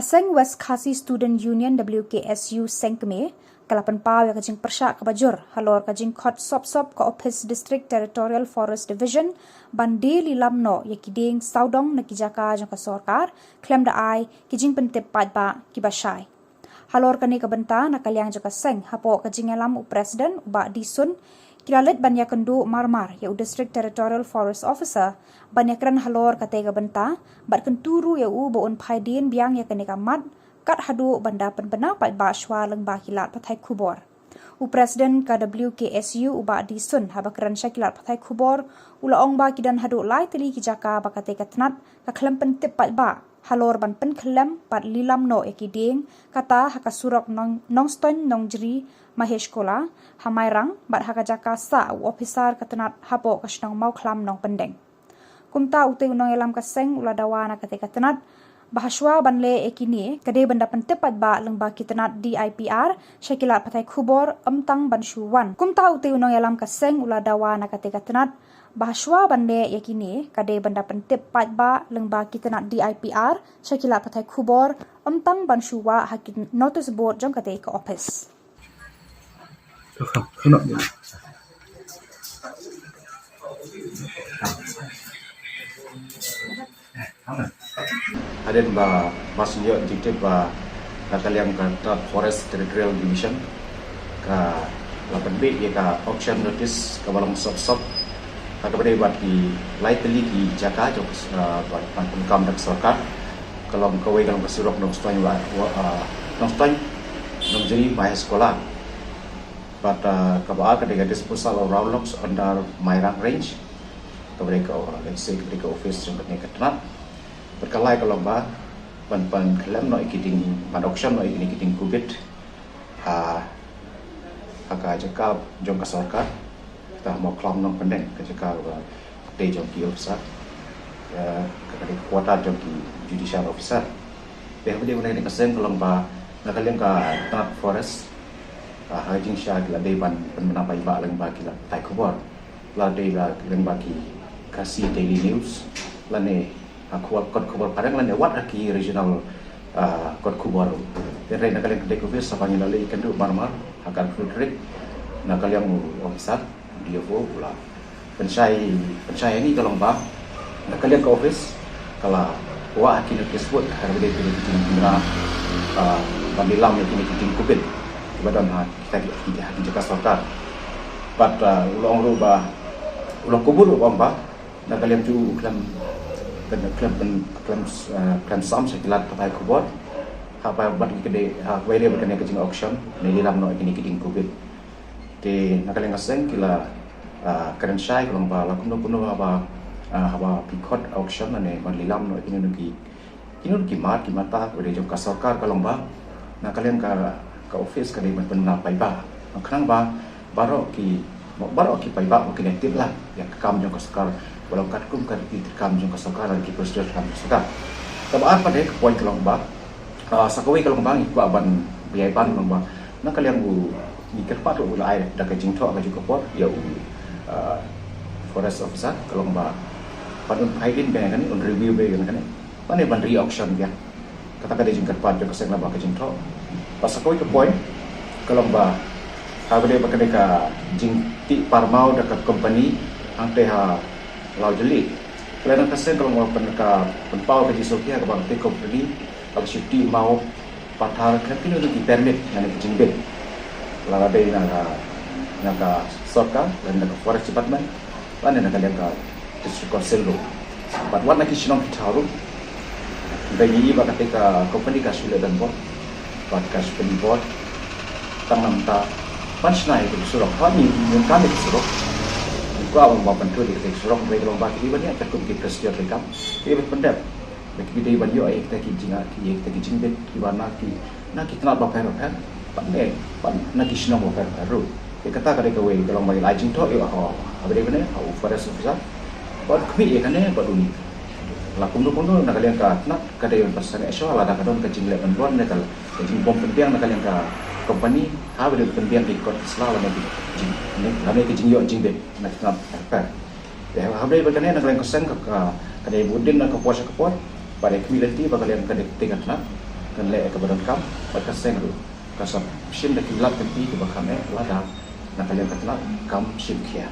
Kaseng West Khasi Student Union WKSU Sengkeme kalapan pau ya kajing persyak kabajur halor kajing khot sop-sop ka Office District Territorial Forest Division bandi lilamno ya kiding saudong na kijaka jang ka sorkar klem da ai kijing pentip padba kibashai halor kani kabenta na kalyang jaka seng hapo kajing alam u president uba disun kilalet banya kendu marmar ya u District Territorial Forest Officer banyakran halor katega benta bat kenturu ya u boon phaidin biang ya kani kamat kat hadu banda penbena pai ba shwa leng ba kilat pathai khubor u president ka WKSU uba disun habakran shakilat pathai khubor ulaong ba kidan hadu lai teli kijaka bakate katnat ka khlem pentip pai ba halor ban pen khlem pat lilam no ekiding kata hakasurok nong ston nong jri mahesh kola hamairang bat hakajaka sa u officer katnat hapo kasnong mau khlam nong pendeng kumta ute unong elam kaseng uladawana kate katnat bahaswa banle ekini kade banda pentepat ba lengba kitnat DIPR syakilat patai khubor amtang banshuwan kumta ute unong elam kaseng uladawa nakate katnat bahaswa banle ekini kade banda pentepat ba lengba kitnat DIPR syakilat patai khubor amtang banshuwa hakin notice board jong kate ke office Ada maksudnya dikte nakaliang kata Forest Territorial Division ka 8B ya ka auction notice ka balang sop-sop ka bade buat di lightly di jaka jok buat pengkam dak sarkar kalau kawai dalam kesurok nong stoin nong jadi mai sekolah but ka kadega disposal of roundlocks under Mairang range ka bade ka let's say ka office jong ka tenat berkalai kalau pan klaim no ikiting pan auction no ikiting kubit aka jaka jong ka sarkar kita mau klam nong pendeng ka jaka te jong ki officer ka kuota jong ki judicial officer pe hode unai ni kaseng kalau nakaliang ka tanat forest hajing sya la de ban menapai ba leng ba kila tai khobor la de la leng ba ki kasi daily news la ne kot kubur padang lan wat aki regional kot kubur dari nakaliang kedai kopi sapang lalai ikan tu marmar akan Frederick nakaliang officer dia pula pensai ini kalau nakaliang ke office kalau wa aki nak sebut harga dia tinggal bandilam yang kini kubit badan kita jaga sarkar but ulang kubur nakaliang tu klaim sam sekilat patai kubur apa buat kedai wae berkena kecing auction ni dalam no ini kiting kubit de nakaliang kaseng kila karen syai kalau lakuno apa pikot auction ane lilam no ini nuki mata udah jom kasarkar kalau nakaliang ka office kadai benar pai ba kenang baru ki pai ba mungkin aktif lah ya kam jom kasarkar walau katkum kan kam jong kasokar lagi prosedur kam kasokar tabaan pada poin kalau sakawai kalau ikut aban biaya ban nak kalian ni kerpat ulah air dak jing tho ka juga pot ya forest officer kalau padun haidin ben kan on review be kan pane ban re-auction dia kata jing kerpat jong kasek na ba ka jing tho pas sakawai ke poin kalau kabade bakade ka jing ti parmau dak company angte lau jeli kelana kasen kalau mau penpau ke jisokia ke bang take company kalau shifty mau pathar kini untuk di permit yang dijingbet lalu ada naga sorka dan naga forest department dan naga naga district council lo but what nak isinong hitaru dari iba ketika company kasih dan board but kasih board tangan ta pansnai itu surok kami yang kami surok kau mau bantu di ketik surong baik lomba kiri banyak takut kita setiap rekam dia berpendap bagi dia banyak kita kijing bet kibana nak kita nak berper pandai nak kisah nak berper baru dia kata kadang kau kalau mau lajing tu apa dia benar forest officer buat kami kan baru ni lakum tu nak kalian nak kadang pasal esok lah kadang kecing lepas buat nak kecing bom penting nak kalian company ada pendiam di kot selalu nanti kecing yo jing deh nak apa ya habis berkenaan dengan kosen ke kadai budin nak kepuas pada community bagi kalian kadai tingkat nak kan le ka badan kam ba ka seng ru ka sab shim da kilap kan pi ka ba khame la da na kalian ka tla kam shim khia